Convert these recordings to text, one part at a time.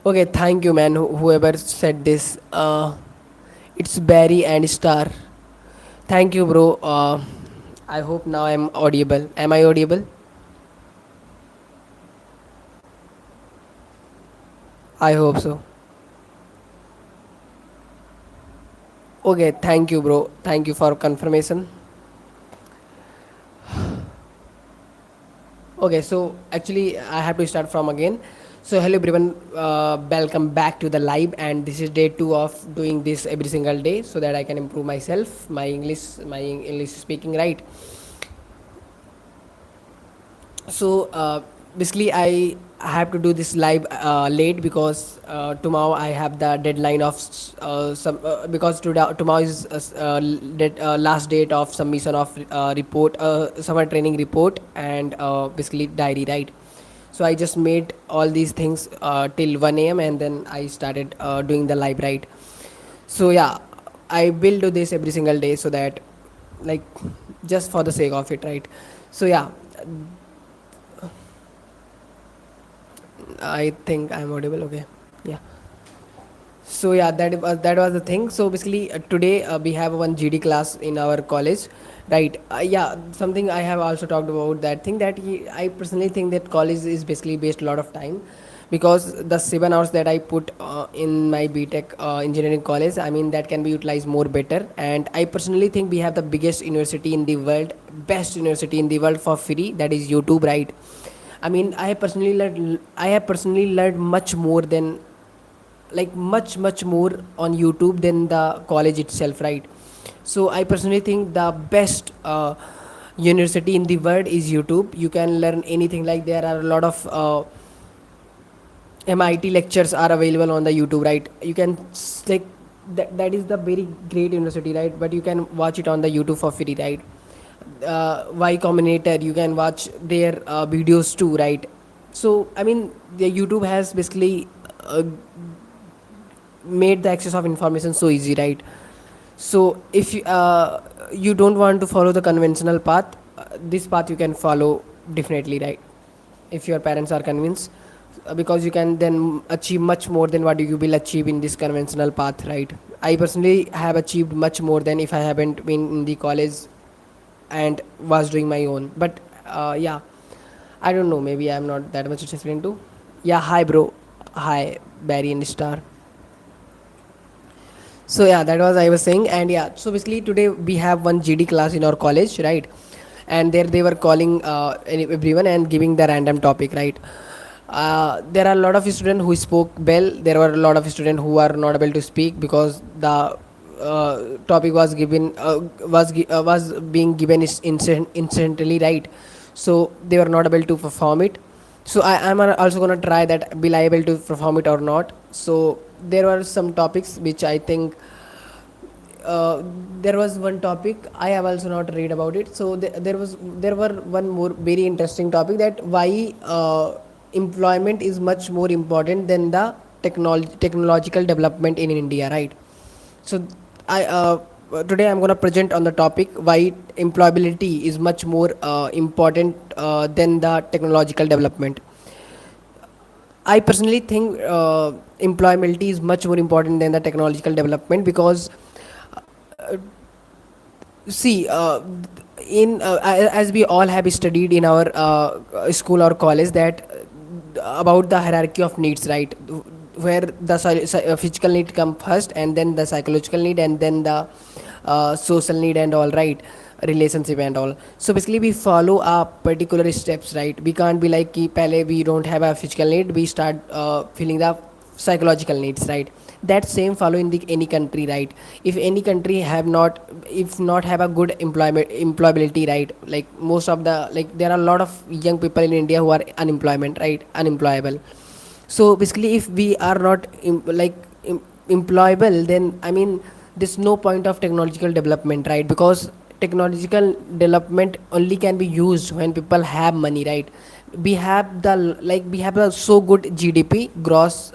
Okay, thank you, man. Whoever said this, it's Barry and Star. Thank you, bro. I hope now I'm audible. Am I audible? I hope so. Okay, thank you, bro. Thank you for confirmation. Okay, so actually, I have to start from again. So, hello everyone, welcome back to the live, and this is day two of doing this every single day, so that I can improve myself, my English speaking, right? So basically I have to do this live late because tomorrow I have the deadline of some because tomorrow is last date of submission of report, summer training report, and basically diary, right? So I just made all these things till 1 a.m. and then I started doing the live, right? So yeah, I will do this every single day, so that, like, just for the sake of it, right? So yeah, I think I'm audible. Okay. Yeah. So yeah, that was the thing. So basically, today we have one GD class in our college, right? Yeah, something I have also talked about, that thing that I personally think that college is basically based a lot of time, because the 7 hours that I put in my BTech engineering college, I mean, that can be utilized more better. And I personally think we have the biggest university in the world, best university in the world for free. That is YouTube, right? I mean, I have personally learned much more than, like, much more on YouTube than the college itself, right? So I personally think the best university in the world is YouTube. You can learn anything. Like, there are a lot of MIT lectures are available on the YouTube, right? You can like that is the very great university, right? But you can watch it on the YouTube for free, right? Y Combinator, you can watch their videos too, right? So I mean, the YouTube has basically uh, made the access of information so easy, right? So if you don't want to follow the conventional path, this path you can follow definitely, right? If your parents are convinced, because you can then achieve much more than what you will achieve in this conventional path, right? I personally have achieved much more than if I haven't been in the college and was doing my own. But yeah, I don't know, maybe I'm not that much disciplined too. Yeah, hi bro. Hi, Barry and Star. So yeah, that was I was saying. And yeah, so basically today we have one GD class in our college, right? And there they were calling everyone and giving the random topic, right? There are a lot of students who spoke well. There were a lot of students who are not able to speak because the topic was being given instantly, right? So they were not able to perform it. So I'm also gonna try that, will I able to perform it or not. So there were some topics which I think, uh, there was one topic I have also not read about it. So there were one more very interesting topic, that why employment is much more important than the technological development in India, right? So I today I'm gonna present on the topic why employability is much more important than the technological development. I personally think employability is much more important than the technological development, because see, in as we all have studied in our school or college, that about the hierarchy of needs, right? Where the physical need come first, and then the psychological need, and then the social need and all, right? Relationship and all. So basically we follow a particular steps, right? We can't be like ki pehle we don't have a physical need, we start feeling the psychological needs, right? That same follow in the any country, right? If any country have not, if not have a good employability, right? Like, most of the, like, there are a lot of young people in India who are unemployment, right? Unemployable. So basically if we are not employable, then I mean, there's no point of technological development, right? Because technological development only can be used when people have money, right? We have the, like, we have a so good GDP gross,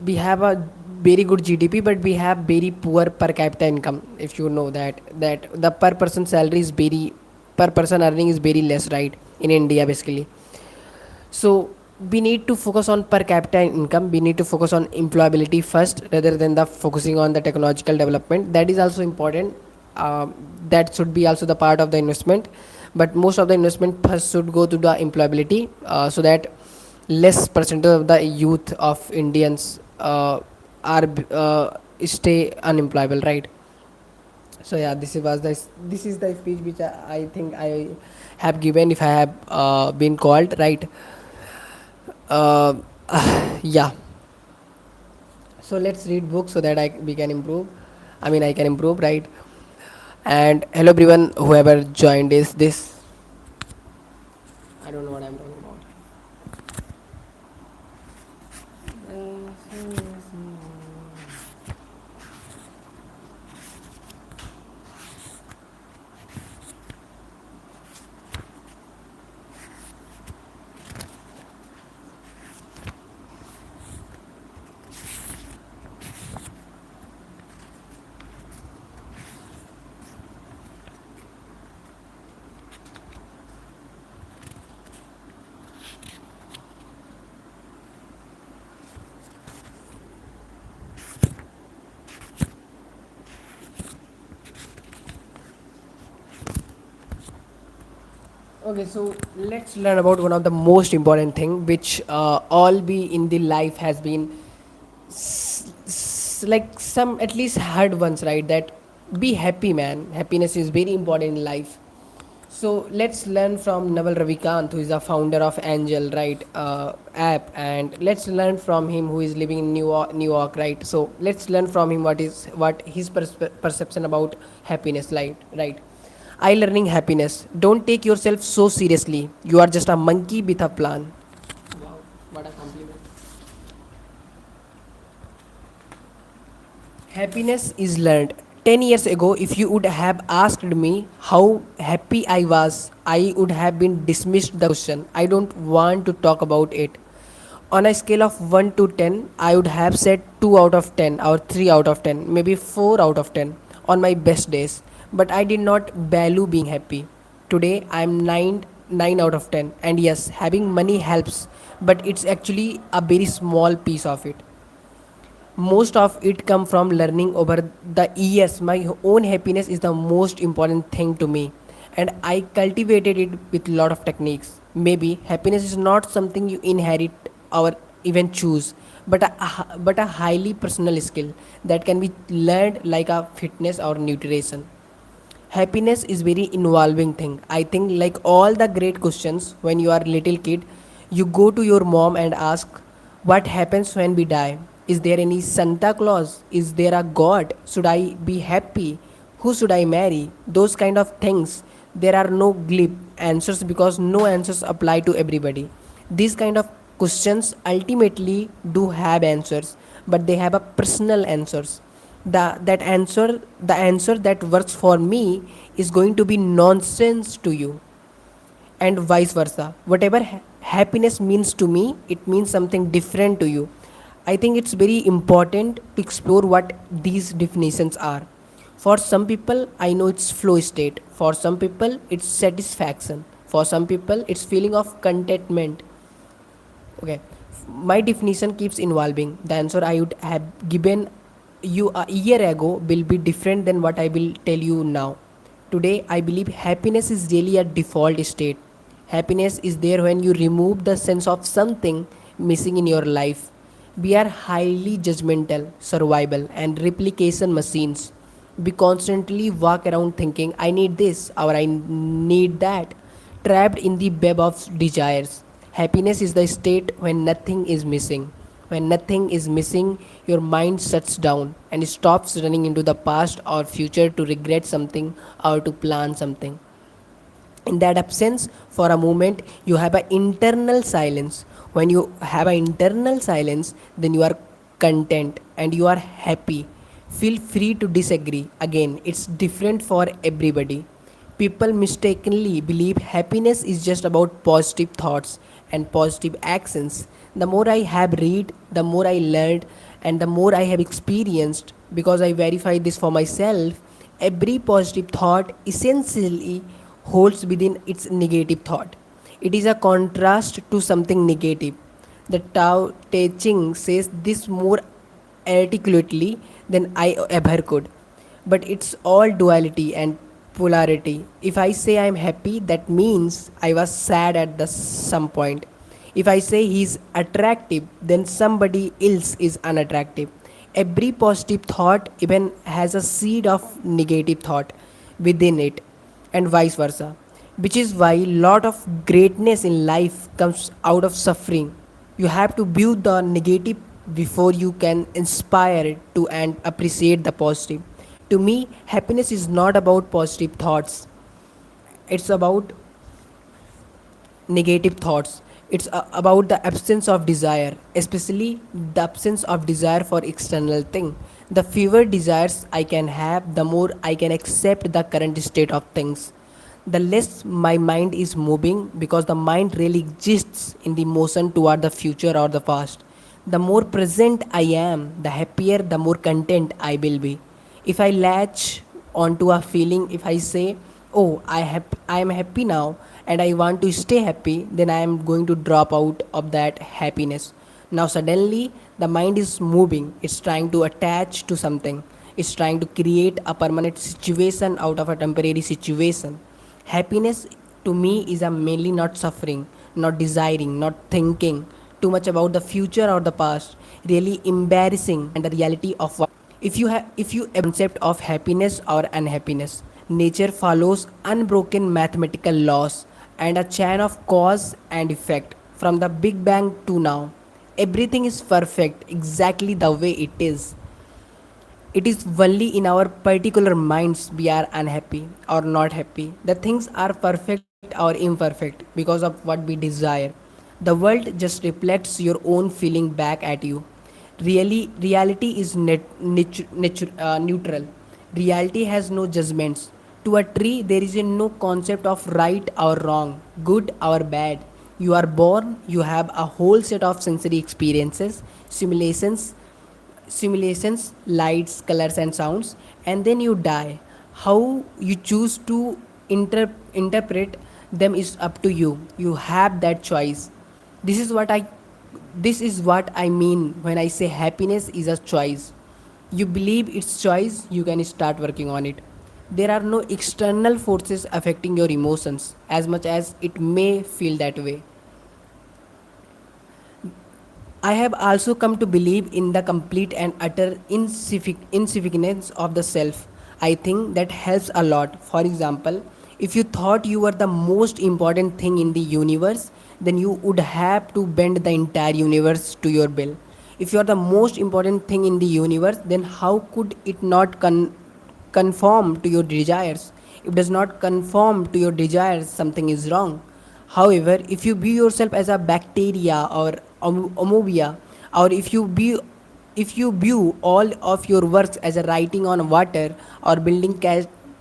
we have a very good GDP, but we have very poor per capita income. If you know that the per person salary is very, per person earning is very less, right? In India, basically. So we need to focus on per capita income. We need to focus on employability first rather than the focusing on the technological development. That is also important. That should be also the part of the investment, but most of the investment first should go to the employability, so that less percentage of the youth of Indians are stay unemployable, right? So yeah, this is the speech which I think I have given, if I have been called, right. uh, yeah, so let's read books so that we can improve. I mean, I can improve, right. And hello everyone, whoever joined this, I don't know what I'm talking about. Okay, so let's learn about one of the most important thing which all we in the life has been like some at least heard once, right? That be happy, man. Happiness is very important in life. So let's learn from Naval Ravikant, who is the founder of Angel, right, app, and let's learn from him, who is living in New York, right. So let's learn from him what his perception about happiness, right. I learning happiness. Don't take yourself so seriously. You are just a monkey with a plan. Wow, what a compliment. Happiness is learned. 10 years ago, if you would have asked me how happy I was, I would have been dismissed the question. I don't want to talk about it. On a scale of 1 to 10, I would have said 2 out of 10 or 3 out of 10, maybe 4 out of 10 on my best days. But I did not value being happy. Today, I am 9 out of 10. And yes, having money helps, but it's actually a very small piece of it. Most of it come from learning over the years. My own happiness is the most important thing to me, and I cultivated it with a lot of techniques. Maybe happiness is not something you inherit or even choose, but a highly personal skill that can be learned like a fitness or nutrition. Happiness is very involving thing. I think like all the great questions, when you are little kid, you go to your mom and ask, what happens when we die? Is there any Santa Claus? Is there a God? Should I be happy? Who should I marry? Those kind of things. There are no glib answers because no answers apply to everybody. These kind of questions ultimately do have answers, but they have a personal answers. The answer that works for me is going to be nonsense to you, and vice versa. Whatever happiness means to me, it means something different to you. I think it's very important to explore what these definitions are. For some people, I know it's flow state. For some people, it's satisfaction. For some people, it's feeling of contentment. Okay, my definition keeps evolving. The answer I would have given you a year ago will be different than what I will tell you now. Today, I believe happiness is really a default state. Happiness is there when you remove the sense of something missing in your life. We are highly judgmental, survival, and replication machines. We constantly walk around thinking, I need this or I need that, trapped in the web of desires. Happiness is the state when nothing is missing. When nothing is missing, your mind shuts down and stops running into the past or future to regret something or to plan something. In that absence, for a moment, you have an internal silence. When you have an internal silence, then you are content and you are happy. Feel free to disagree. Again, it's different for everybody. People mistakenly believe happiness is just about positive thoughts and positive actions. The more I have read, the more I learned, and the more I have experienced, because I verify this for myself, every positive thought essentially holds within its negative thought. It is a contrast to something negative. The Tao Te Ching says this more articulately than I ever could. But it's all duality and polarity. If I say I'm happy, that means I was sad at the some point. If I say he's attractive, then somebody else is unattractive. Every positive thought even has a seed of negative thought within it, and vice versa. Which is why lot of greatness in life comes out of suffering. You have to view the negative before you can inspire it to and appreciate the positive. To me, happiness is not about positive thoughts. It's about negative thoughts. It's about the absence of desire, especially the absence of desire for external thing. The fewer desires I can have, the more I can accept the current state of things. The less my mind is moving, because the mind really exists in the motion toward the future or the past. The more present I am, the happier, the more content I will be. If I latch onto a feeling, if I say, oh, I am happy now and I want to stay happy, then I am going to drop out of that happiness. Now suddenly the mind is moving, it's trying to attach to something, it's trying to create a permanent situation out of a temporary situation. Happiness to me is a mainly not suffering, not desiring, not thinking too much about the future or the past, really embarrassing and the reality of what. If you concept of happiness or unhappiness, nature follows unbroken mathematical laws and a chain of cause and effect from the Big Bang to now. Everything is perfect exactly the way it is. It is only in our particular minds we are unhappy or not happy. The things are perfect or imperfect because of what we desire. The world just reflects your own feeling back at you. Reality is neutral. Reality has no judgments. To a tree, there is no concept of right or wrong, good or bad. You are born, you have a whole set of sensory experiences, simulations, lights, colors, and sounds, and then you die. How you choose to interpret them is up to you. You have that choice. This is what I this is what I mean when I say happiness is a choice. You believe it's choice, you can start working on it. There are no external forces affecting your emotions as much as it may feel that way. I have also come to believe in the complete and utter insignificance of the self. I think that helps a lot. For example, if you thought you were the most important thing in the universe, then you would have to bend the entire universe to your will. If you are the most important thing in the universe, then how could it not conform to your desires? If it does not conform to your desires, something is wrong. However, if you view yourself as a bacteria or amoeba, or if you view all of your works as a writing on water or building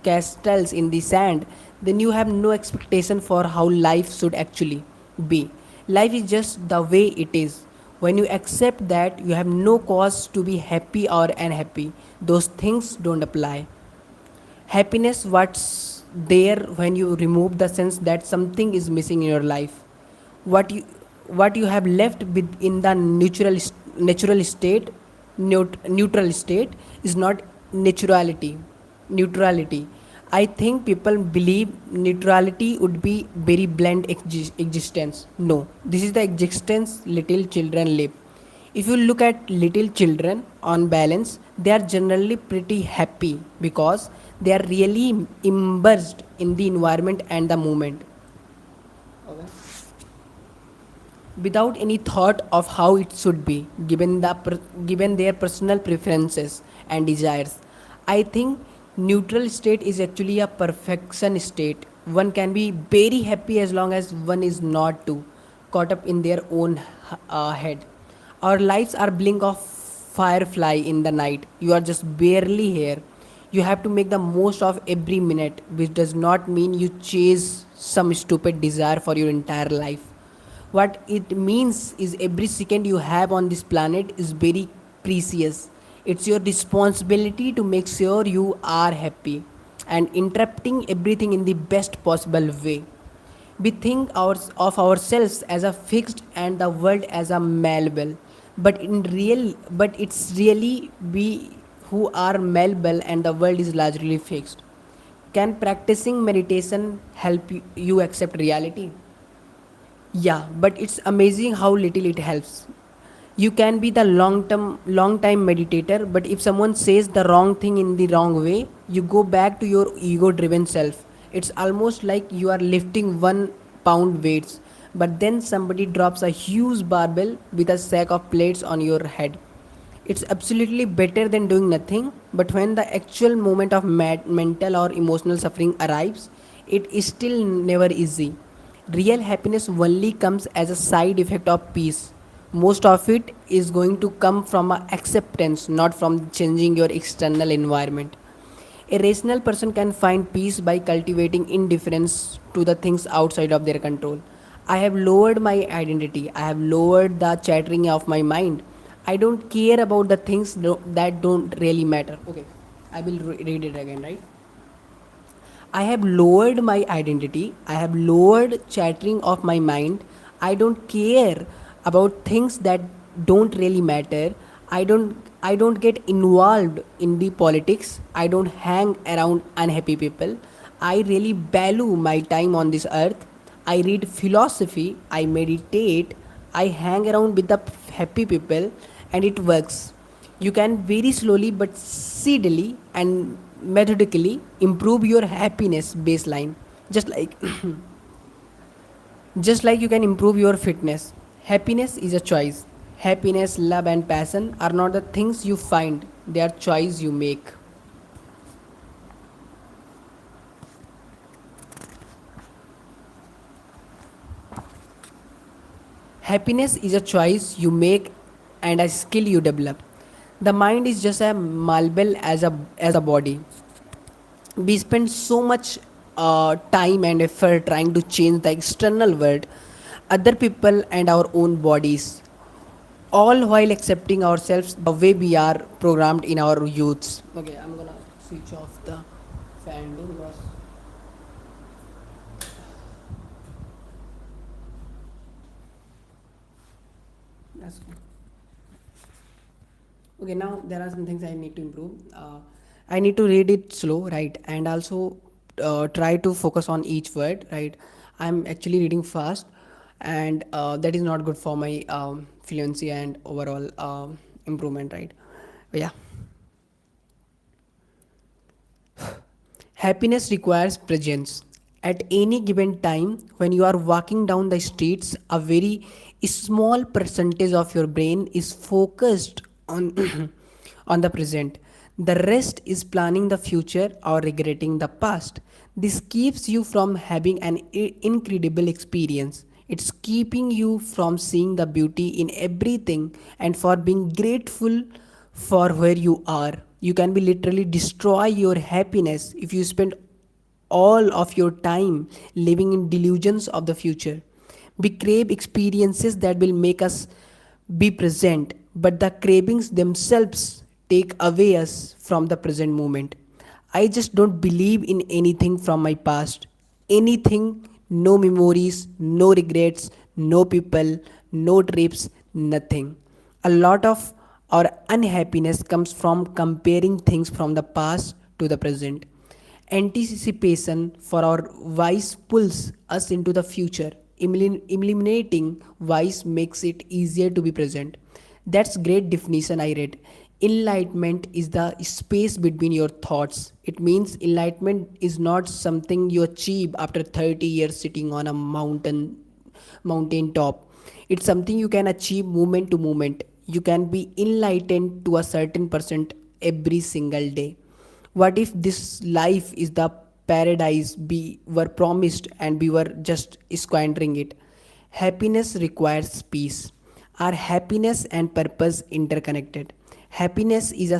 castles in the sand, then you have no expectation for how life should actually be. Life is just the way it is. When you accept that, you have no cause to be happy or unhappy. Those things don't apply. Happiness what's there when you remove the sense that something is missing in your life. What you have left with in the natural state, neutral state, is not naturality. Neutrality. I think people believe neutrality would be very bland existence. No, this is the existence little children live. If you look at little children on balance, they are generally pretty happy because they are really immersed in the environment and the moment, without any thought of how it should be, given their personal preferences and desires. I think neutral state is actually a perfection state. One can be very happy as long as one is not too caught up in their own head. Our lives are blink of firefly in the night. You are just barely here. You have to make the most of every minute, which does not mean you chase some stupid desire for your entire life. What it means is every second you have on this planet is very precious. It's your responsibility to make sure you are happy and interrupting everything in the best possible way. We think of ourselves as a fixed and the world as a malleable, but it's really we who are malleable and the world is largely fixed. Can practicing meditation help you accept reality? Yeah, but it's amazing how little it helps. You can be the long time meditator, but if someone says the wrong thing in the wrong way, you go back to your ego driven self. It's almost like you are lifting 1 pound weights, but then somebody drops a huge barbell with a sack of plates on your head. It's absolutely better than doing nothing, but when the actual moment of mental or emotional suffering arrives, it is still never easy. Real happiness only comes as a side effect of peace. Most of it is going to come from a acceptance, not from changing your external environment. A rational person can find peace by cultivating indifference to the things outside of their control. I have lowered my identity. I have lowered the chattering of my mind. I don't care about the things that don't really matter. Okay, I will read it again, right? I have lowered my identity. I have lowered chattering of my mind. I don't care about things that don't really matter. I don't get involved in the politics. I don't hang around unhappy people. I really value my time on this earth. I read philosophy, I meditate, I hang around with the happy people and it works. You can very slowly but steadily and methodically improve your happiness baseline. Just like just like you can improve your fitness. Happiness is a choice. Happiness, love and passion are not the things you find, they are choice you make. Happiness is a choice you make and a skill you develop. The mind is just a malleable as a body. We spend so much time and effort trying to change the external world, other people, and our own bodies, all while accepting ourselves the way we are programmed in our youths. Okay, I'm gonna switch off the fan too because that's good. Okay, now there are some things I need to improve. I need to read it slow, right, and also try to focus on each word, right. I'm actually reading fast, and that is not good for my fluency and overall improvement, right. But yeah, happiness requires presence. At any given time, when you are walking down the streets, a very small percentage of your brain is focused on, on the present. The rest is planning the future or regretting the past. This keeps you from having an incredible experience. It's keeping you from seeing the beauty in everything and for being grateful for where you are. You can be literally destroy your happiness if you spend all of your time living in delusions of the future. We crave experiences that will make us be present, but the cravings themselves take away us from the present moment. I just don't believe in anything from my past. Anything, no memories, no regrets, no people, no trips, nothing. A lot of our unhappiness comes from comparing things from the past to the present. Anticipation for our wise pulls us into the future. Eliminating wise makes it easier to be present. That's great definition I read. Enlightenment is the space between your thoughts. It means enlightenment is not something you achieve after 30 years sitting on a mountain top. It's something you can achieve moment to moment. You can be enlightened to a certain percent every single day. What if this life is the paradise we were promised and we were just squandering it? Happiness requires peace. Are happiness and purpose interconnected? Happiness is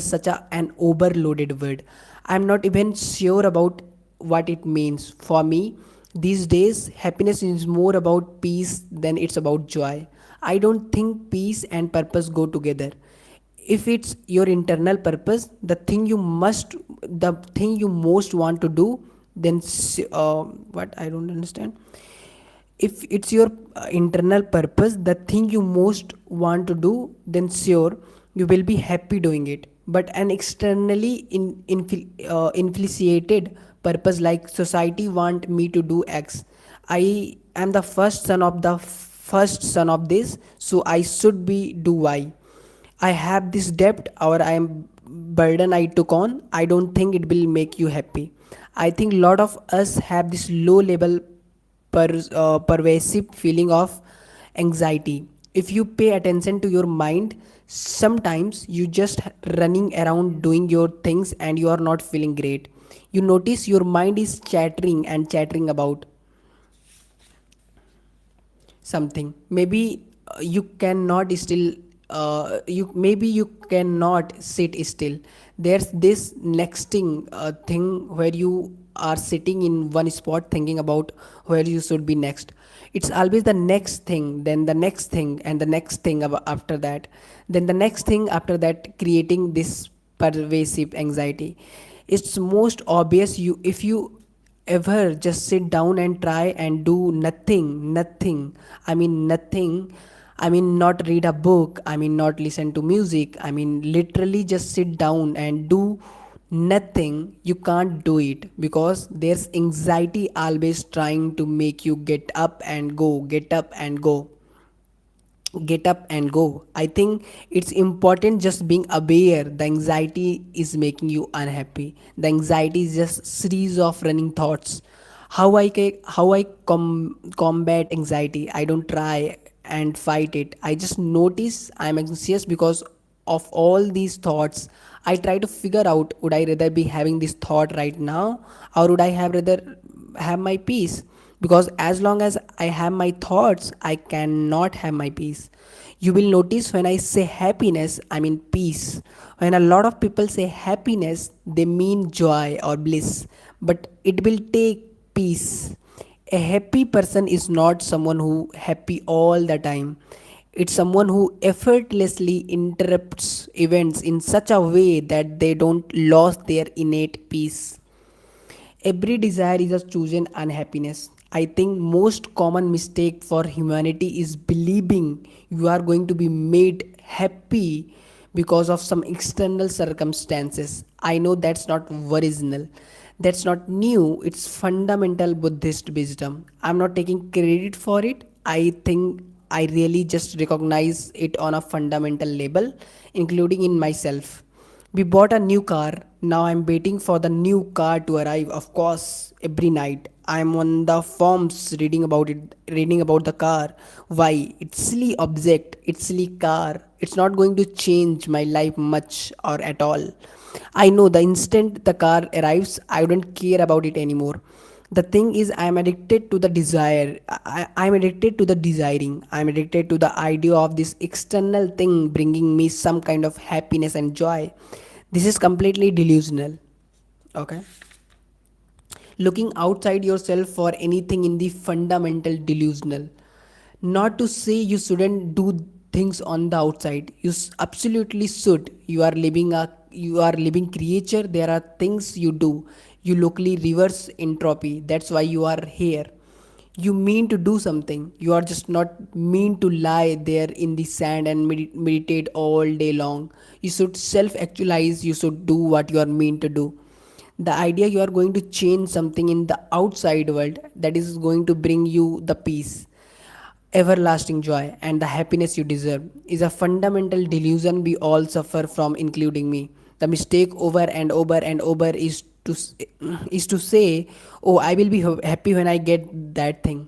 an overloaded word. I'm not even sure about what it means. For me, these days, happiness is more about peace than it's about joy. I don't think peace and purpose go together. If it's your internal purpose, the thing you most want to do, then what I don't understand. If it's your internal purpose, the thing you most want to do, then sure, you will be happy doing it. But an externally inflated purpose, like society want me to do X, I am the first son of the first son of this, so I should be do Y. I have this debt or I am burden I took on. I don't think it will make you happy. I think a lot of us have this low level pervasive feeling of anxiety. If you pay attention to your mind, sometimes you just running around doing your things and you are not feeling great. You notice your mind is chattering and chattering about something. Maybe you cannot still you maybe you cannot sit still. There's this nexting thing where you are sitting in one spot thinking about where you should be next. It's always the next thing, then the next thing, and the next thing after that, then the next thing after that, creating this pervasive anxiety. It's most obvious you if you ever just sit down and try and do nothing. I mean nothing. I mean not read a book, I mean not listen to music, I mean literally just sit down and do nothing. You can't do it because there's anxiety always trying to make you get up and go, get up and go, get up and go. I think it's important just being aware the anxiety is making you unhappy. The anxiety is just series of running thoughts. How I combat anxiety? I don't try and fight it. I just notice I'm anxious because of all these thoughts. I try to figure out, would I rather be having this thought right now, or would I have rather have my peace? Because as long as I have my thoughts, I cannot have my peace. You will notice when I say happiness, I mean peace. When a lot of people say happiness, they mean joy or bliss, but it will take peace. A happy person is not someone who happy all the time. It's someone who effortlessly interrupts events in such a way that they don't lose their innate peace. Every desire is a chosen unhappiness. I think most common mistake for humanity is believing you are going to be made happy because of some external circumstances. I know that's not original. That's not new. It's fundamental Buddhist wisdom. I'm not taking credit for it. I think I really just recognize it on a fundamental level, including in myself. We bought a new car. Now I'm waiting for the new car to arrive. Of course, every night I'm on the forums reading about it, reading about the car. Why? It's silly object. It's silly car. It's not going to change my life much or at all. I know the instant the car arrives, I wouldn't care about it anymore. The thing is, I'm addicted to the desire. I'm addicted to the desiring. I'm addicted to the idea of this external thing bringing me some kind of happiness and joy. This is completely delusional. Okay, looking outside yourself for anything in the fundamental delusional. Not to say you shouldn't do things on the outside. You absolutely should. You are living creature. There are things you do. You locally reverse entropy. That's why you are here. You mean to do something. You are just not mean to lie there in the sand and meditate all day long. You should self actualize. You should do what you are mean to do. The idea you are going to change something in the outside world that is going to bring you the peace, everlasting joy, and the happiness you deserve is a fundamental delusion we all suffer from, including me. The mistake over and over and over is to say, "Oh, I will be happy when I get that thing."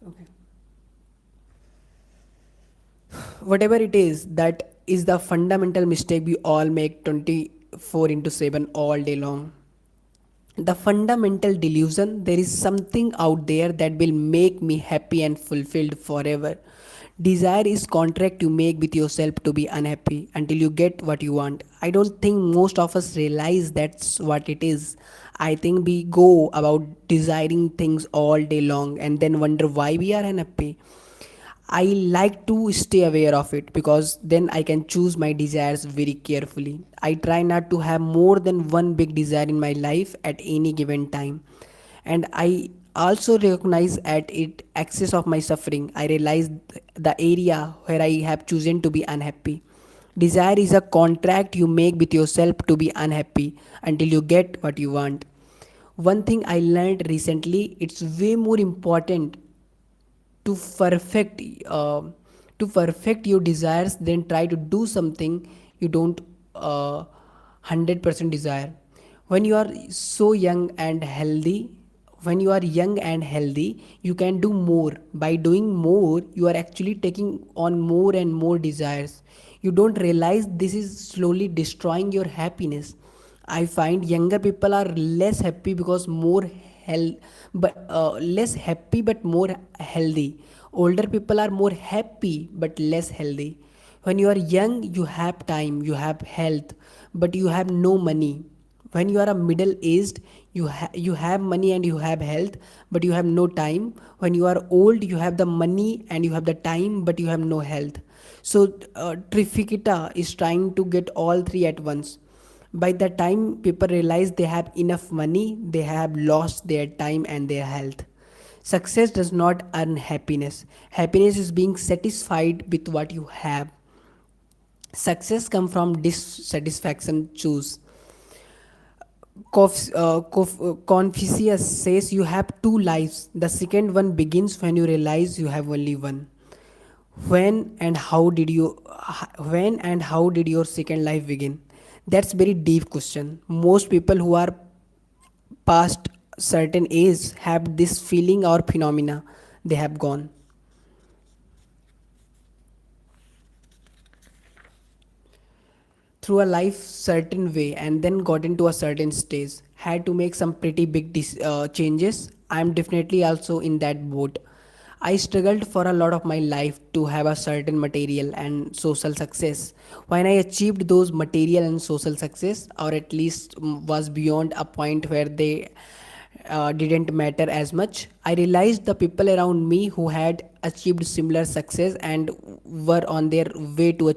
Okay. Whatever it is, that is the fundamental mistake we all make 24 into 7 all day long. The fundamental delusion, there is something out there that will make me happy and fulfilled forever. Desire is contract you make with yourself to be unhappy until you get what you want. I don't think most of us realize that's what it is. I think we go about desiring things all day long and then wonder why we are unhappy. I like to stay aware of it because then I can choose my desires very carefully. I try not to have more than one big desire in my life at any given time. And I also recognize at it excess of my suffering. I realize the area where I have chosen to be unhappy. Desire is a contract you make with yourself to be unhappy until you get what you want. One thing I learned recently, it's way more important to perfect uh, to perfect your desires, then try to do something you don't 100% desire. When you are so young and healthy, when you are young and healthy, you can do more. By doing more, you are actually taking on more and more desires. You don't realize this is slowly destroying your happiness. I find younger people are less happy because more health, but less happy but more healthy. Older people are more happy but less healthy. When you are young, you have time, you have health, but you have no money. When you are a middle aged, you have money and you have health, but you have no time. When you are old, you have the money and you have the time, but you have no health. So Trifikita is trying to get all three at once. By the time people realize they have enough money, they have lost their time and their health. Success does not earn happiness. Happiness is being satisfied with what you have. Success comes from dissatisfaction. Choose. Confucius says you have two lives. The second one begins when you realize you have only one. When and how did you when and how did your second life begin? That's very deep question. Most people who are past certain age have this feeling or phenomena. They have gone through a life certain way and then got into a certain stage, had to make some pretty big changes. I'm definitely also in that boat. I struggled for a lot of my life to have a certain material and social success. When I achieved those material and social success, or at least was beyond a point where they didn't matter as much, I realized the people around me who had achieved similar success and were on their way to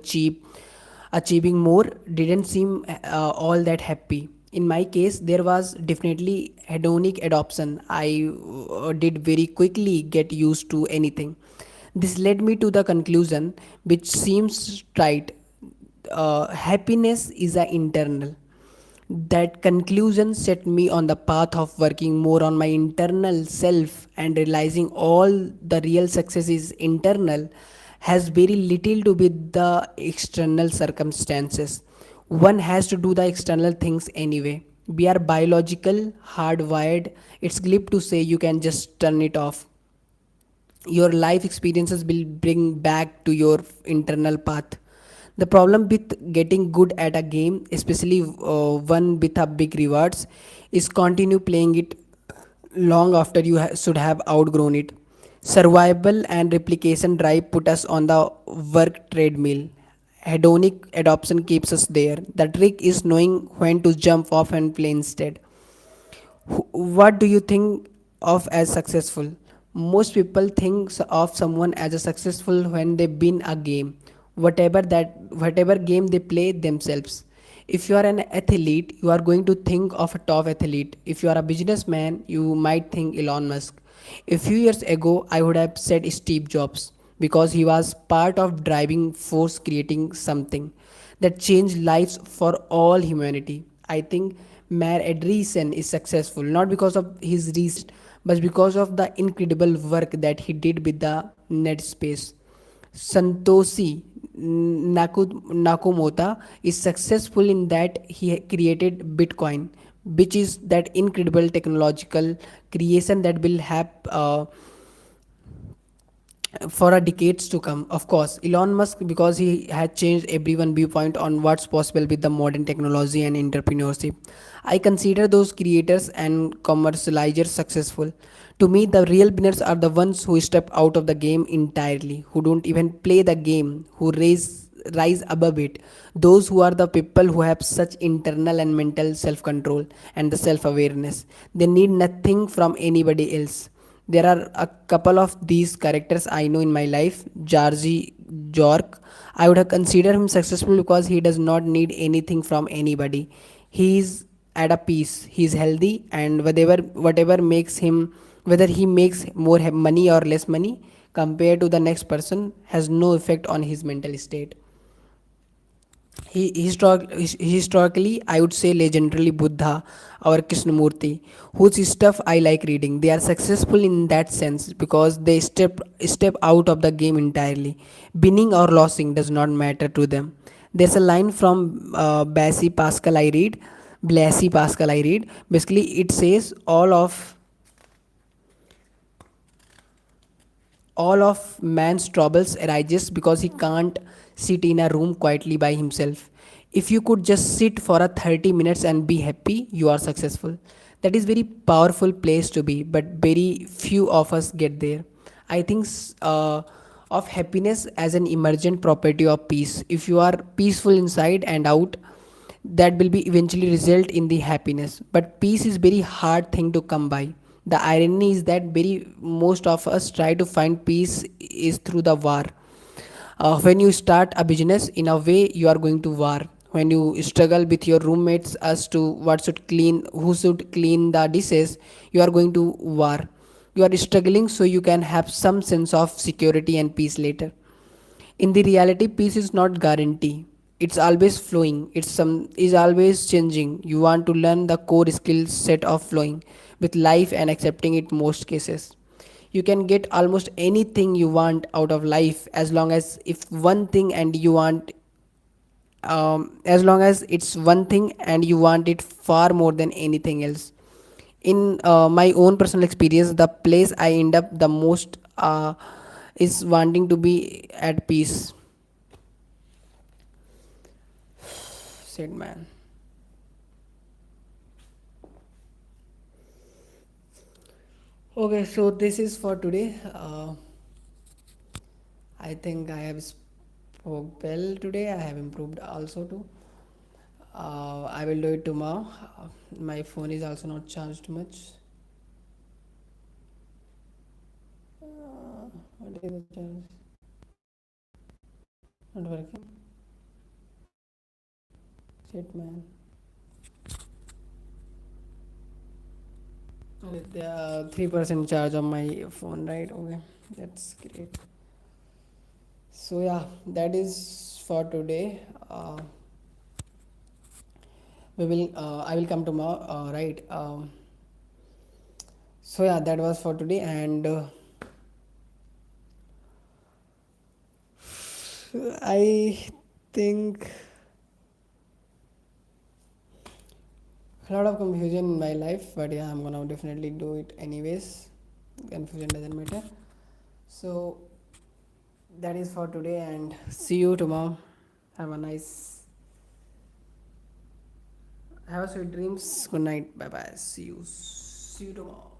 achieving more didn't seem all that happy. In my case, there was definitely hedonic adoption. I did very quickly get used to anything. This led me to the conclusion, which seems right. Happiness is a internal. That conclusion set me on the path of working more on my internal self and realizing all the real success is internal, has very little to do with the external circumstances. One has to do the external things anyway. We are biological, hardwired. It's glib to say you can just turn it off. Your life experiences will bring back to your internal path. The problem with getting good at a game, especially one with a big rewards, is continue playing it long after you should have outgrown it. Survival and replication drive put us on the work treadmill. Hedonic adoption keeps us there. The trick is knowing when to jump off and play instead. What do you think of as successful? Most people think of someone as a successful when they win a game, whatever game they play themselves. If you are an athlete, you are going to think of a top athlete. If you are a businessman, you might think Elon Musk. A few years ago, I would have said Steve Jobs because he was part of driving force creating something that changed lives for all humanity. I think Mayor Edrison is successful not because of his research but because of the incredible work that he did with the net space. Santoshi Nakamoto is successful in that he created Bitcoin, which is that incredible technological creation that will have for a decades to come. Of course, Elon Musk because he had changed everyone viewpoint on what's possible with the modern technology and entrepreneurship. I consider those creators and commercializers successful. To me, the real winners are the ones who step out of the game entirely, who don't even play the game, who rise above it. Those who are the people who have such internal and mental self control and the self awareness. They need nothing from anybody else. There are a couple of these characters I know in my life. Georgie Jork, I would have considered him successful because he does not need anything from anybody. He is at a peace. He is healthy, and whatever makes him, whether he makes more money or less money compared to the next person, has no effect on his mental state. Historically, I would say legendarily Buddha or Krishnamurti, whose stuff I like reading. They are successful in that sense because they step out of the game entirely. Winning or losing does not matter to them. There's a line from Blasey Pascal I read. Basically, it says all of man's troubles arises because he can't sit in a room quietly by himself. If you could just sit for a 30 minutes and be happy, you are successful. That is very powerful place to be, but very few of us get there. I think of happiness as an emergent property of peace. If you are peaceful inside and out, that will be eventually result in the happiness, but peace is very hard thing to come by. The irony is that very most of us try to find peace is through the war. When you start a business, in a way you are going to war. When you struggle with your roommates as to who should clean the dishes, you are going to war. You are struggling so you can have some sense of security and peace later. In the reality, peace is not guarantee. It's always flowing. Is always changing. You want to learn the core skill set of flowing with life and accepting it most cases. You can get almost anything you want out of life as long as if one thing and you want as long as it's one thing and you want it far more than anything else. In my own personal experience, the place I end up the most is wanting to be at peace, said man. Okay, so this is for today. I think I have spoke well today. I have improved also too. I will do it tomorrow. My phone is also not charged much. What is the charge? Not working. Shit, man. With the 3% charge on my phone, right? Okay, that's great. So yeah, that is for today. We will. I will come tomorrow. Right. So yeah, that was for today, and I think a lot of confusion in my life, but yeah, I'm gonna definitely do it anyways. Confusion doesn't matter. So that is for today, and see you tomorrow. Have a nice, have a sweet dreams. Good night. Bye bye. See you. See you tomorrow.